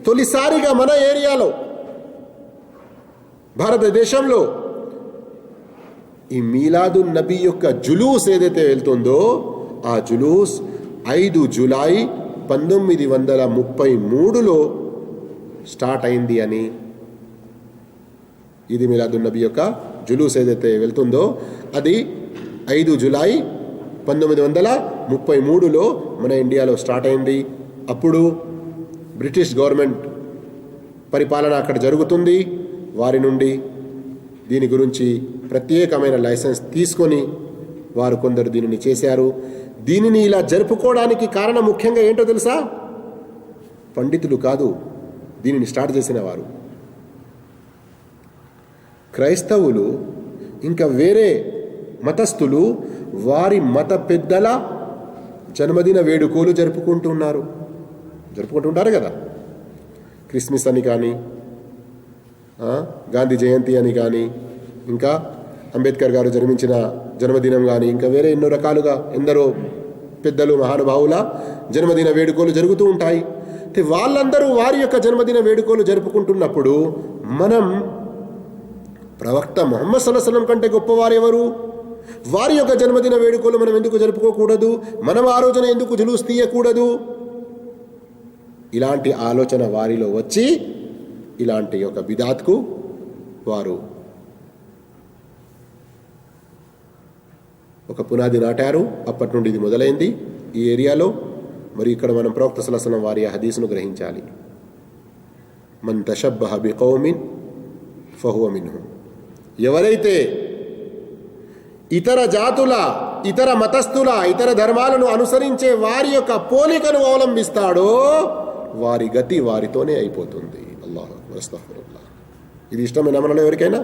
తొలిసారిగా మన ఏరియాలో, భారతదేశంలో ఈ మీలాదున్ నబీ యొక్క జులూస్ ఏదైతే వెళ్తుందో ఆ జులూస్ 5 జూలై 1933లో స్టార్ట్ అయింది అని, ఇది మీలాదున్ నబీ యొక్క జులూస్ ఏదైతే వెళ్తుందో అది 5 జూలై 1933లో మన ఇండియాలో స్టార్ట్ అయింది. అప్పుడు బ్రిటిష్ గవర్నమెంట్ పరిపాలన అక్కడ జరుగుతుంది. వారి నుండి దీని గురించి ప్రత్యేకమైన లైసెన్స్ తీసుకొని వారు కొందరు దీనిని చేశారు. దీనిని ఇలా జరుపుకోవడానికి కారణం ముఖ్యంగా ఏంటో తెలుసా? పండితులు కాదు దీనిని స్టార్ట్ చేసిన వారు, క్రైస్తవులు, ఇంకా వేరే మతస్థులు వారి మత పెద్దల జన్మదిన వేడుకలు జరుపుకుంటుంటారు కదా. క్రిస్మస్ అని కానీ, గాంధీ జయంతి అని కానీ, ఇంకా అంబేద్కర్ గారు జన్మించిన జన్మదినం కానీ, ఇంకా వేరే ఎన్నో రకాలుగా ఎందరో పెద్దలు మహానుభావుల జన్మదిన వేడుకలు జరుగుతూ ఉంటాయి. వాళ్ళందరూ వారి యొక్క జన్మదిన వేడుకలు జరుపుకుంటున్నప్పుడు మనం ప్రవక్త ముహమ్మద్ సల్లల్లాహు అలైహి వసల్లం కంటే గొప్పవారు ఎవరు? వారి యొక్క జన్మదిన వేడుకలు మనం ఎందుకు జరుపుకోకూడదు? మనం ఆ రోజున ఎందుకు జులూస్ తీయకూడదు? ఇలాంటి ఆలోచన వారిలో వచ్చి ఇలాంటి ఒక బిదాత్కు వారు ఒక పునాది నాటారు. అప్పటి నుండి ఇది మొదలైంది ఈ ఏరియాలో. మరి ఇక్కడ మనం ప్రవక్త సల్లల్లాహు అలైహి వసల్లం వారి హదీసును గ్రహించాలి. మన్ తషబ్బహ బికౌమిన్ ఫహువ మిన్హుమ్. ఎవరైతే ఇతర జాతుల, ఇతర మతస్థుల, ఇతర ధర్మాలను అనుసరించే వారి యొక్క పోలికను అవలంబిస్తాడో వారి గతి వారితోనే అయిపోతుంది. అల్లాహు అక్బర్, అస్తగ్ఫిరుల్లాహ్. ఇది ఇష్టమైన మనలో ఎవరికైనా?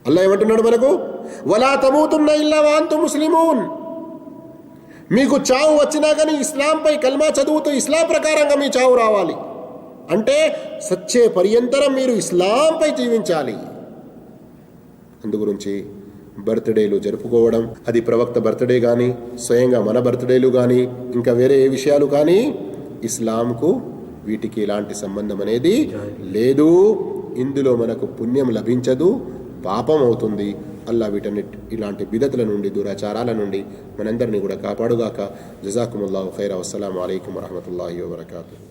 అల్లాహ్ ఏమంటున్నాడు మనకు? వలా తమూతున్న ఇల్లా వఅంతుం ముస్లిమూన్. మీకు చావు వచ్చినా కానీ ఇస్లాంపై కల్మా చదువుతూ ఇస్లాం ప్రకారంగా మీ చావు రావాలి. అంటే సచ్చే పర్యంతరం మీరు ఇస్లాంపై జీవించాలి. అందుగురించి బర్త్డేలు జరుపుకోవడం, అది ప్రవక్త బర్త్డే కానీ, స్వయంగా మన బర్త్డేలు కానీ, ఇంకా వేరే ఏ విషయాలు కానీ, ఇస్లాంకు వీటికి ఎలాంటి సంబంధం అనేది లేదు. ఇందులో మనకు పుణ్యం లభించదు, పాపం అవుతుంది. అల్లా వీటన్నిటి ఇలాంటి బిదతుల నుండి, దురాచారాల నుండి మనందరినీ కూడా కాపాడుగాక. జజాకుముల్లాహు ఖైరా. వస్సలాము అలైకుం వరహమతుల్లాహి వబరకాతుహు.